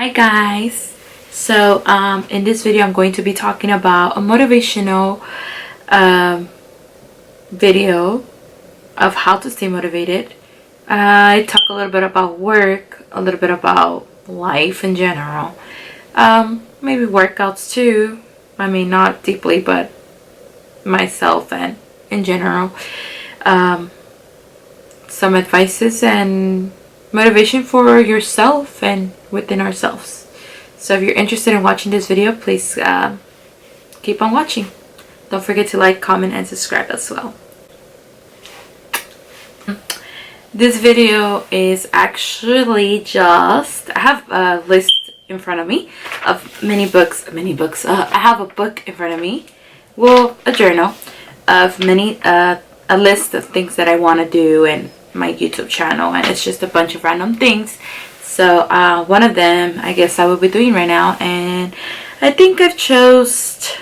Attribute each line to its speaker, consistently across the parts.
Speaker 1: Hi guys. So in this video I'm going to be talking about a motivational video of how to stay motivated. I talk a little bit about work, a little bit about life in general, maybe workouts too. I mean, not deeply, but myself and in general. Some advices and motivation for yourself and within ourselves. So if you're interested in watching this video, please keep on watching. Don't forget to like, comment, and subscribe as well. This video is actually just, I have a list in front of me of many books. I have a book in front of me, well, a journal of a list of things that I want to do in my YouTube channel, and it's just a bunch of random things. So one of them I guess I will be doing right now, and I think I've chose,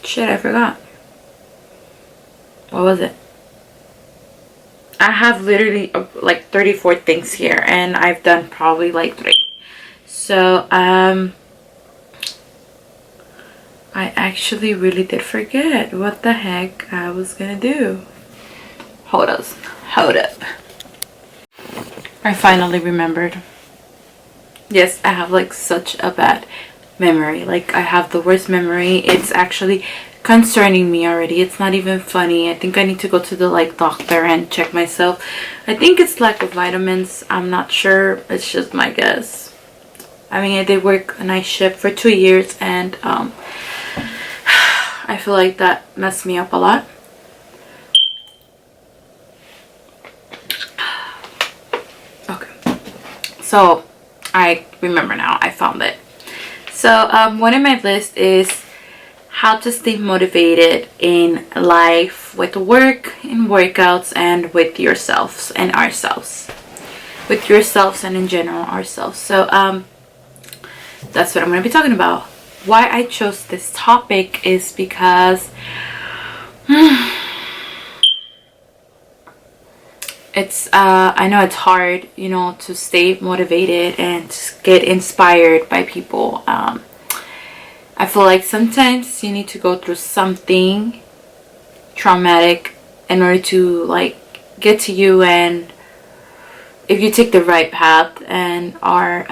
Speaker 1: shit, I forgot. What was it? I have literally like 34 things here, and I've done probably like 3. So I actually really did forget what the heck I was gonna do. Hold up. I finally remembered. Yes, I have like such a bad memory. Like, I have the worst memory. It's actually concerning me already. It's not even funny. I think I need to go to the doctor and check myself. I think it's lack of vitamins. I'm not sure. It's just my guess. I mean, I did work a night shift for 2 years, and I feel like that messed me up a lot. Okay, so I remember now. I found it. So one of my list is how to stay motivated in life, with work, in workouts, and with yourselves and ourselves. With yourselves and in general ourselves. So that's what I'm going to be talking about. Why I chose this topic is because it's I know it's hard, you know, to stay motivated and to get inspired by people. I feel like sometimes you need to go through something traumatic in order to get to you, and if you take the right path and are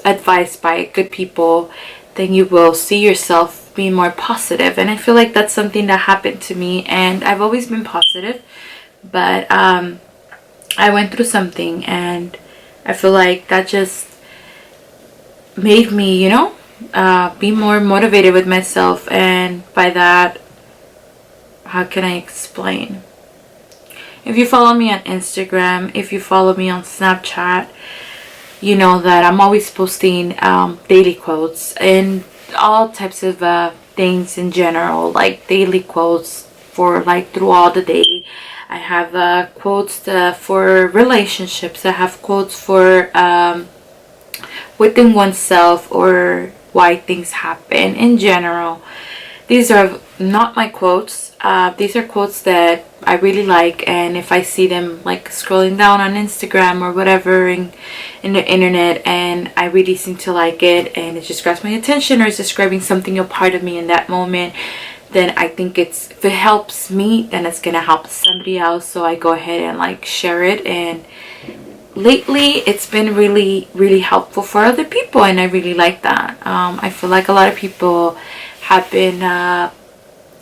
Speaker 1: advised by good people, then you will see yourself being more positive. And I feel like that's something that happened to me, and I've always been positive, but I went through something, and I feel like that just made me, you know, be more motivated with myself. And by that, how can I explain? If you follow me on Instagram, if you follow me on Snapchat, you know that I'm always posting daily quotes and all types of things in general, like daily quotes for throughout the day. I have quotes for relationships. I have quotes for within oneself, or why things happen in general. These are not my quotes. These are quotes that I really like, and if I see them scrolling down on Instagram or whatever in the internet, and I really seem to like it, and it just grabs my attention, or it's describing something, a part of me in that moment, then I think if it helps me, then it's gonna help somebody else. So I go ahead and share it, and lately it's been really helpful for other people, and I really like that. I feel like a lot of people have been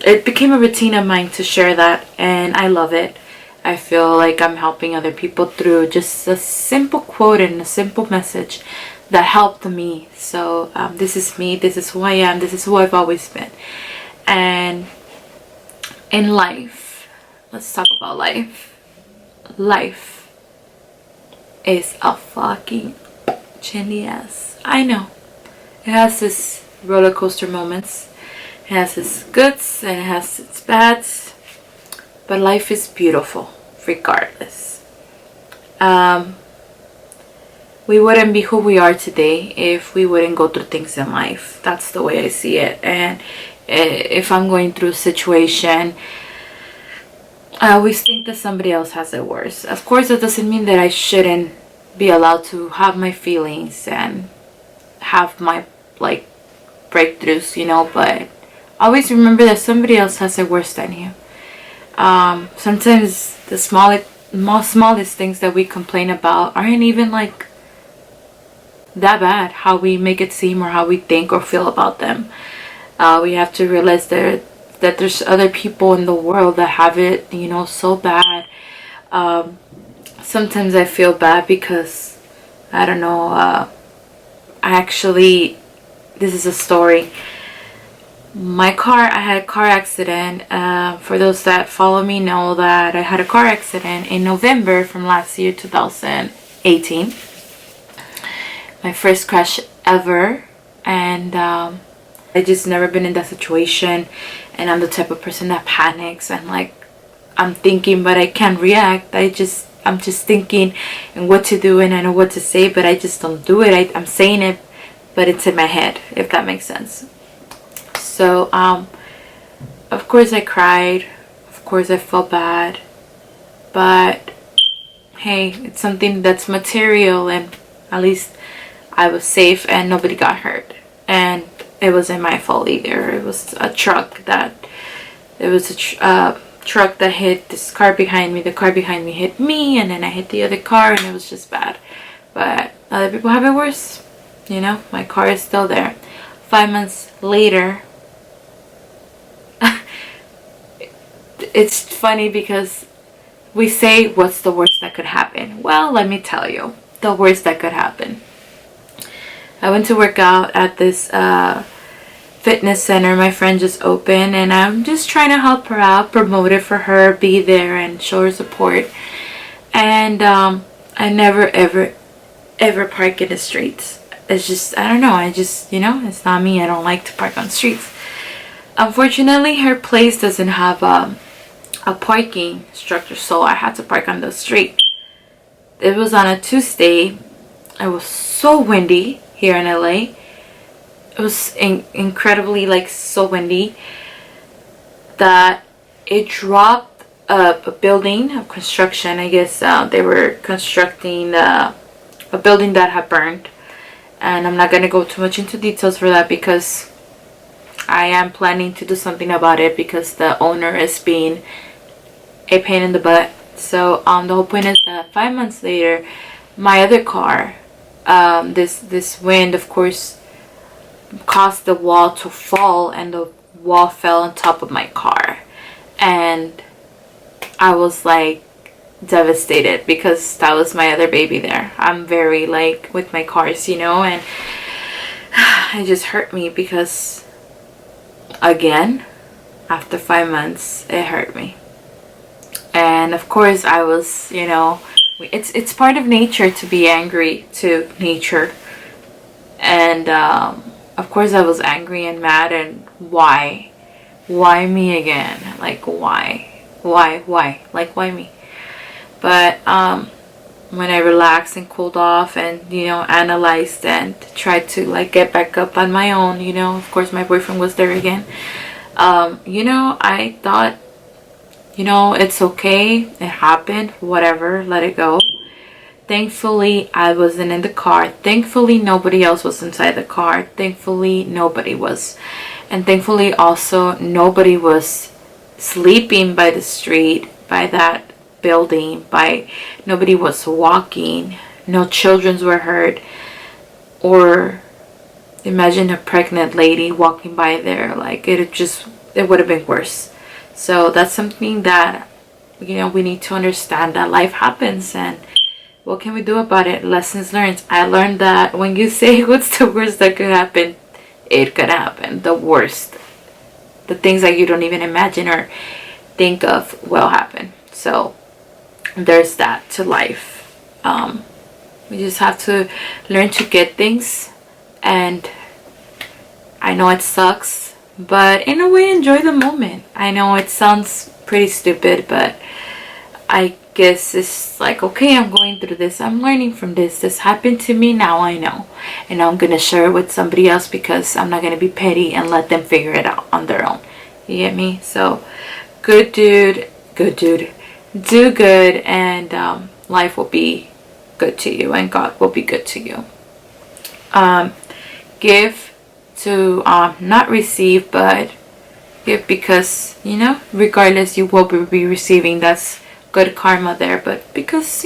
Speaker 1: it became a routine of mine to share that, and I love it. I feel like I'm helping other people through just a simple quote and a simple message that helped me. So this is me, this is who I am, this is who I've always been. And in life, let's talk about life. Life is a fucking chinny ass. I know. It has its roller coaster moments. It has its goods and it has its bads. But life is beautiful regardless. We wouldn't be who we are today if we wouldn't go through things in life. That's the way I see it. And if I'm going through a situation, I always think that somebody else has it worse. Of course, that doesn't mean that I shouldn't be allowed to have my feelings and have my like breakthroughs, you know. But always remember that somebody else has it worse than you. Sometimes the smallest things that we complain about aren't even like that bad, how we make it seem or how we think or feel about them. We have to realize that there's other people in the world that have it, you know, so bad. Sometimes I feel bad because, I don't know, this is a story. I had a car accident. For those that follow me know that I had a car accident in November from last year, 2018. My first crash ever. And I just never been in that situation. And I'm the type of person that panics and like, I'm thinking but I can't react. I'm just thinking and what to do, and I know what to say, but I just don't do it. I'm saying it, but it's in my head, if that makes sense. So of course I cried, of course I felt bad, but hey, it's something that's material, and at least I was safe and nobody got hurt. And it wasn't my fault either. It was a truck that hit this car behind me. The car behind me hit me, and then I hit the other car, and it was just bad. But other people have it worse, you know. My car is still there. 5 months later, it's funny because we say, what's the worst that could happen? Well, let me tell you the worst that could happen. I went to work out at this fitness center my friend just opened, and I'm just trying to help her out, promote it for her, be there and show her support. And I never ever park in the streets. It's just, I don't know, I just, you know, it's not me. I don't like to park on streets. Unfortunately, her place doesn't have a parking structure, so I had to park on the street. It was on a Tuesday. It was so windy here in LA. It was incredibly like so windy that it dropped a building of construction. I guess they were constructing a building that had burned, and I'm not going to go too much into details for that because I am planning to do something about it because the owner is being a pain in the butt. So the whole point is that 5 months later, my other car, this wind of course caused the wall to fall, and the wall fell on top of my car, and I was like devastated because that was my other baby there. I'm very like with my cars, you know, and it just hurt me because again after 5 months it hurt me. And of course I was, you know, it's part of nature to be angry to nature, and of course I was angry and mad, and why me again? Like why like why me? But when I relaxed and cooled off and, you know, analyzed and tried to like get back up on my own, you know, of course my boyfriend was there again. You know, I thought, you know, it's okay, it happened, whatever, let it go. Thankfully, I wasn't in the car. Thankfully, nobody else was inside the car. Thankfully, nobody was. And thankfully, also, nobody was sleeping by the street, by that building. Nobody was walking. No children were hurt. Or imagine a pregnant lady walking by there. Like, it would have been worse. So that's something that, you know, we need to understand, that life happens, and what can we do about it? Lessons learned. I learned that when you say what's the worst that could happen, it could happen. The worst. The things that you don't even imagine or think of will happen. So there's that to life. We just have to learn to get things. And I know it sucks, but in a way enjoy the moment. I know it sounds pretty stupid, but I guess it's like, okay, I'm going through this, I'm learning from this happened to me, now I know, and I'm gonna share it with somebody else because I'm not gonna be petty and let them figure it out on their own. You get me? So good dude, do good, and life will be good to you, and God will be good to you. Give to not receive, but give, because regardless you will be receiving. That's good karma there. But because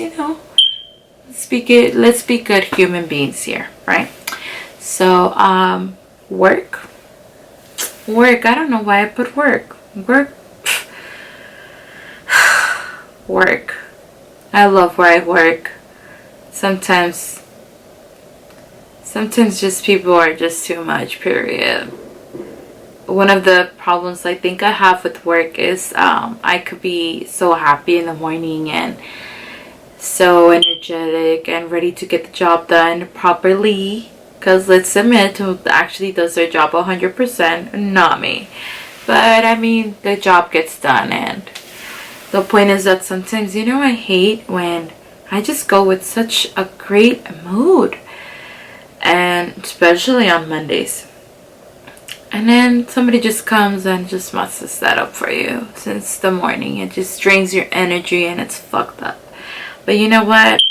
Speaker 1: let's be good human beings here, right? So work. I don't know why I put work. Work. I love where I work. Sometimes just people are just too much, period. One of the problems I think I have with work is I could be so happy in the morning and so energetic and ready to get the job done properly, because let's admit, who actually does their job 100%, not me. But I mean, the job gets done, and the point is that sometimes I hate when I just go with such a great mood, and especially on Mondays, and then somebody just comes and just messes that up for you since the morning. It just drains your energy and it's fucked up. But you know what?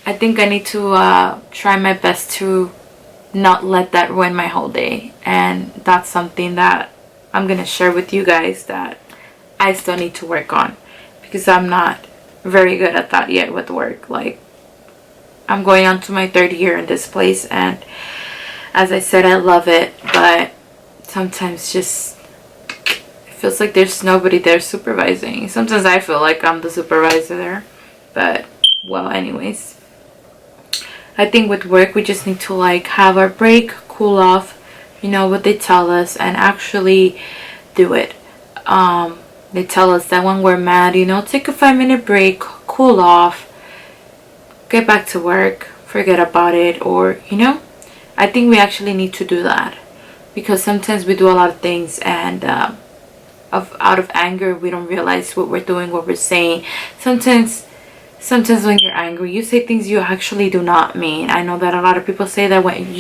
Speaker 1: I think I need to try my best to not let that ruin my whole day. And that's something that I'm going to share with you guys that I still need to work on, because I'm not very good at that yet with work. Like, I'm going on to my third year in this place, and as I said, I love it, but sometimes just it feels like there's nobody there supervising. Sometimes I feel like I'm the supervisor there, but well, anyways, I think with work we just need to like have our break, cool off, what they tell us, and actually do it. They tell us that when we're mad, take a 5-minute break, cool off, get back to work, forget about it, or I think we actually need to do that, because sometimes we do a lot of things, and out of anger we don't realize what we're doing, what we're saying. Sometimes when you're angry, you say things you actually do not mean. I know that a lot of people say that when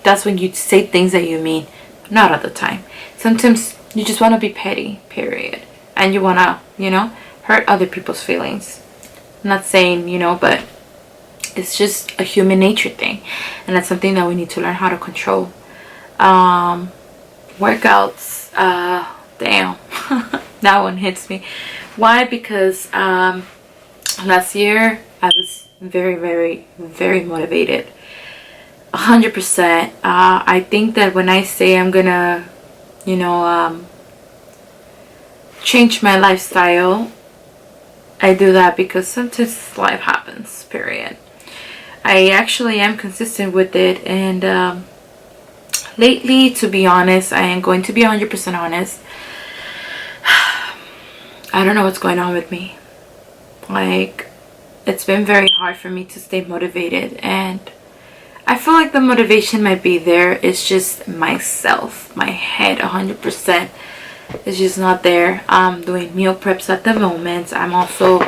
Speaker 1: that's when you say things that you mean. Not all the time. Sometimes you just want to be petty, period, and you want to hurt other people's feelings. I'm not saying but it's just a human nature thing, and that's something that we need to learn how to control. Workouts, damn. That one hits me. Why? Because last year I was very, very, very motivated, 100%. I think that when I say I'm gonna change my lifestyle, I do that because sometimes life happens, period. I actually am consistent with it, and lately, to be honest, I am going to be 100% honest, I don't know what's going on with me. Like, it's been very hard for me to stay motivated, and I feel like the motivation might be there. It's just myself, my head, 100% is just not there. I'm doing meal preps at the moment. I'm also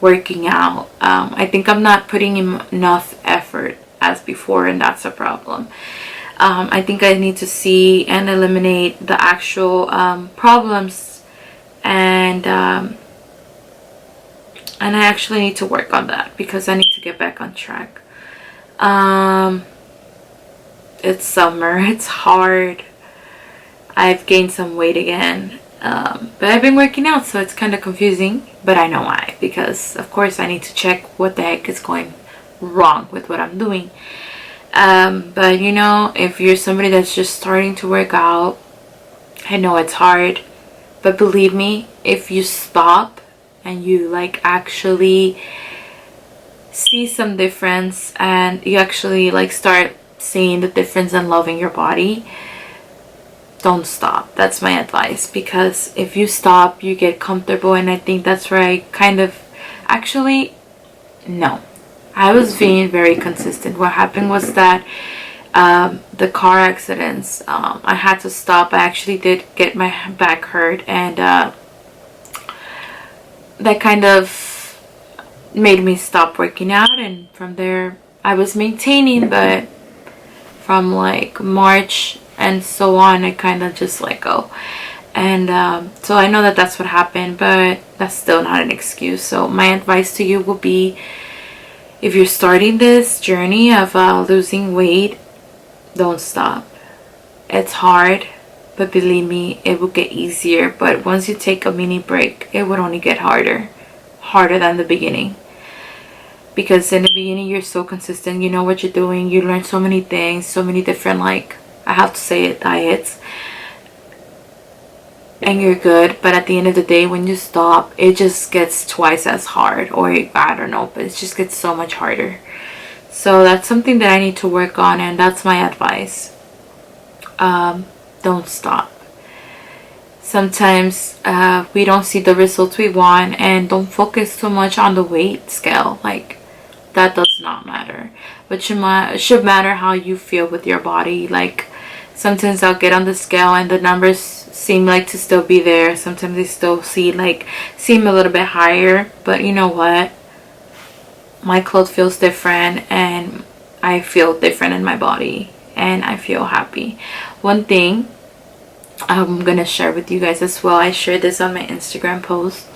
Speaker 1: working out. I think I'm not putting in enough effort as before, and that's a problem. I think I need to see and eliminate the actual problems, and I actually need to work on that, because I need to get back on track. It's summer, it's hard. I've gained some weight again, but I've been working out, so it's kind of confusing, but I know why, because of course I need to check what the heck is going wrong with what I'm doing. But if you're somebody that's just starting to work out, I know it's hard, but believe me, if you stop and you like actually see some difference, and you actually like start seeing the difference and loving your body, don't stop. That's my advice, because if you stop, you get comfortable, and I think that's where I kind of no, I was being very consistent. What happened was that the car accidents, I had to stop. I actually did get my back hurt, and that kind of made me stop working out, and from there I was maintaining, but from like March and so on, I kind of just let go. And so I know that that's what happened, but that's still not an excuse. So my advice to you will be, If you're starting this journey of losing weight, don't stop. It's hard, but believe me, it will get easier. But once you take a mini break, it would only get harder than the beginning. Because in the beginning, you're so consistent, you know what you're doing, you learn so many things, so many different, like, I have to say it, diets, and you're good. But at the end of the day, when you stop, it just gets twice as hard, or I don't know, but it just gets so much harder. So that's something that I need to work on, and that's my advice. Don't stop. Sometimes we don't see the results we want, and don't focus too much on the weight scale. Like, that does not matter. But should matter how you feel with your body. Like, sometimes I'll get on the scale and the numbers seem like to still be there. Sometimes they still seem a little bit higher. But you know what? My clothes feels different, and I feel different in my body, and I feel happy. One thing I'm gonna share with you guys as well, I shared this on my Instagram post.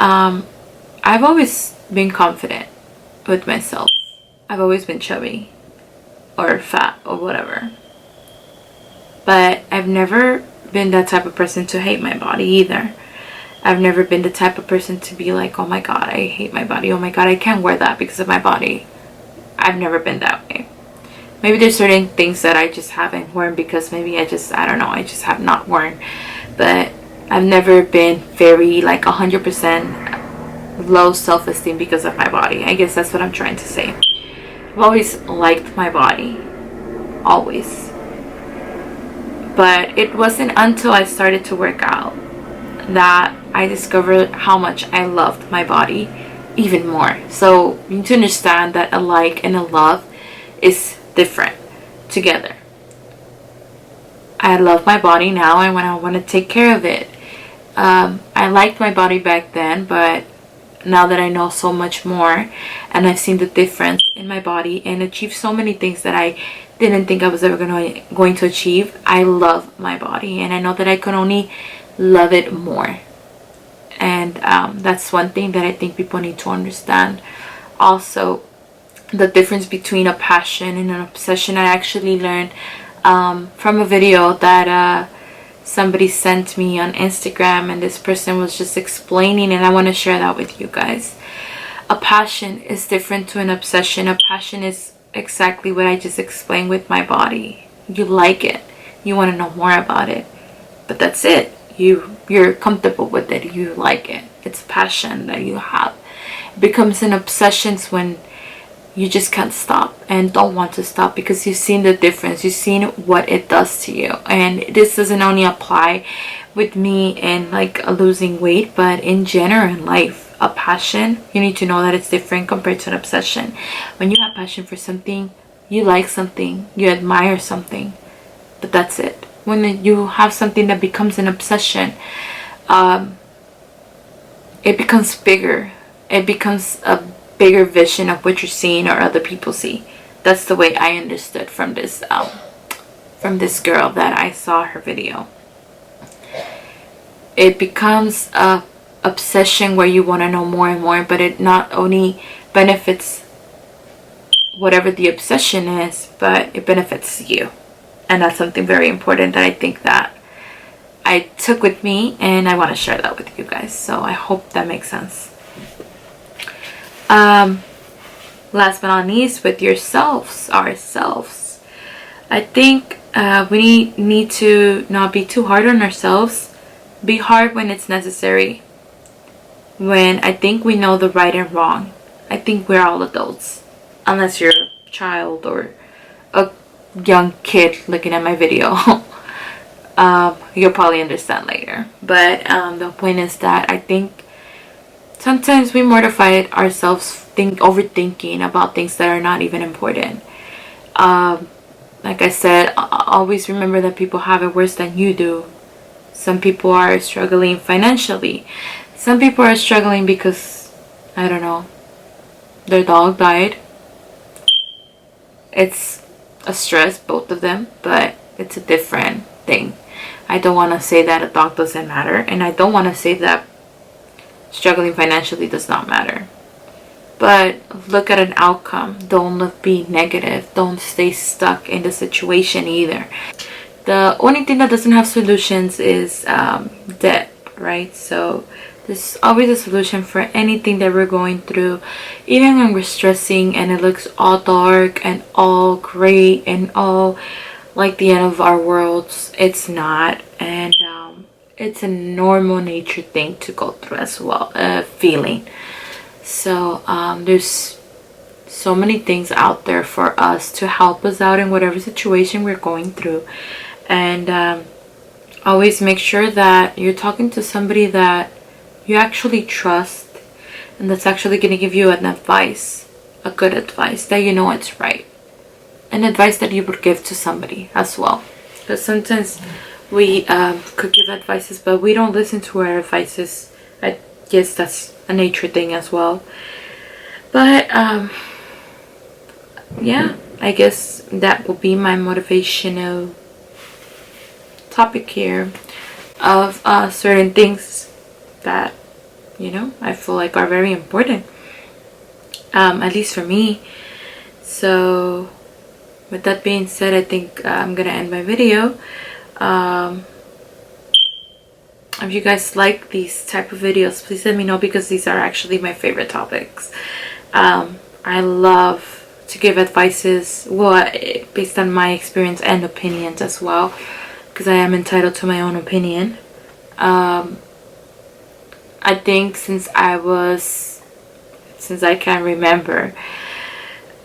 Speaker 1: I've always been confident with myself. I've always been chubby or fat or whatever, but I've never been that type of person to hate my body either. I've never been the type of person to be like, oh my god, I hate my body, oh my god, I can't wear that because of my body. I've never been that way. Maybe there's certain things that I just haven't worn because maybe I don't know, I just have not worn. But I've never been very like 100% low self-esteem because of my body. I guess that's what I'm trying to say. I've always liked my body. Always. But it wasn't until I started to work out that I discovered how much I loved my body even more. So you need to understand that a like and a love is different together. I love my body now, and when I want to take care of it. I liked my body back then, but now that I know so much more and I've seen the difference in my body and achieved so many things that I didn't think I was ever going to achieve, I love my body, and I know that I can only love it more. And that's one thing that I think people need to understand. Also, the difference between a passion and an obsession, I actually learned from a video that somebody sent me on Instagram, and this person was just explaining, and I want to share that with you guys. A passion is different to an obsession. A passion is exactly what I just explained with my body. You like it, you want to know more about it, but that's it. You're comfortable with it, you like it. It's passion that you have. It becomes an obsession when you just can't stop and don't want to stop because you've seen the difference, you've seen what it does to you. And this doesn't only apply with me and like losing weight, but in general in life. A passion, you need to know that it's different compared to an obsession. When you have passion for something, you like something, you admire something, but that's it. When you have something that becomes an obsession, it becomes bigger. It becomes a bigger vision of what you're seeing or other people see. That's the way I understood from this girl that I saw her video. It becomes a obsession where you want to know more and more, but it not only benefits whatever the obsession is, but it benefits you. And that's something very important that I think that I took with me, and I want to share that with you guys. So I hope that makes sense. Last but not least, with ourselves, I think we need to not be too hard on ourselves. Be hard when it's necessary. When I think we know the right and wrong. I think we're all adults, unless you're a child or a young kid looking at my video. You'll probably understand later. But the point is that I think sometimes we mortify ourselves overthinking about things that are not even important. Like I said, always remember that people have it worse than you do. Some people are struggling financially. Some people are struggling because, I don't know, their dog died. It's a stress, both of them, but it's a different thing. I don't want to say that a dog doesn't matter, and I don't want to say that struggling financially does not matter. but look at an outcome. Don't be negative. Don't stay stuck in the situation either. The only thing that doesn't have solutions is debt, right? So there's always a solution for anything that we're going through. Even when we're stressing and it looks all dark and all great and all like the end of our worlds, it's not. And it's a normal nature thing to go through as well, feeling. So there's so many things out there for us to help us out in whatever situation we're going through. And always make sure that you're talking to somebody that you actually trust and that's actually going to give you an advice, a good advice, that you know it's right. An advice that you would give to somebody as well. Because sometimes we could give advices, but we don't listen to our advices. I guess that's a nature thing as well. But yeah, I guess that will be my motivational topic here of certain things that, you know, I feel like are very important, at least for me. So with that being said, I think I'm gonna end my video. If you guys like these type of videos, please let me know, because these are actually my favorite topics. I love to give advices, well, based on my experience and opinions as well, because I am entitled to my own opinion. I think since I can remember,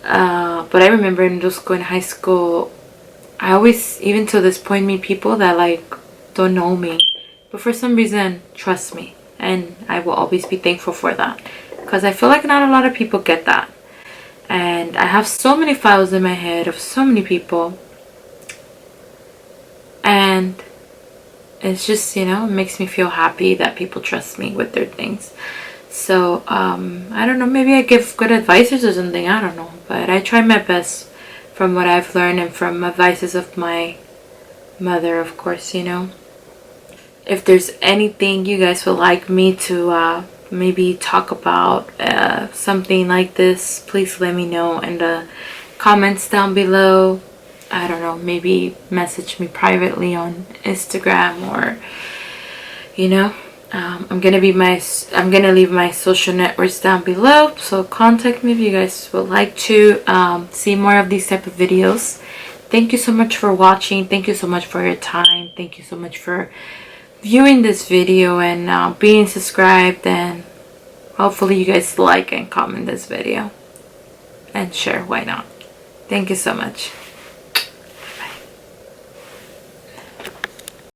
Speaker 1: but I remember in middle school and high school, I always, even to this point, meet people that like don't know me, but for some reason trust me, and I will always be thankful for that, because I feel like not a lot of people get that. And I have so many files in my head of so many people, and it's just, you know, it makes me feel happy that people trust me with their things. So I don't know, maybe I give good advices or something, I don't know, but I try my best from what I've learned and from advices of my mother, of course, you know. If there's anything you guys would like me to maybe talk about, something like this, please let me know in the comments down below. I don't know, maybe message me privately on Instagram, or, you know, I'm gonna leave my social networks down below, so contact me if you guys would like to see more of these type of videos. Thank you so much for watching. Thank you so much for your time. Thank you so much for viewing this video and being subscribed, and hopefully you guys like and comment this video and share, why not. Thank you so much.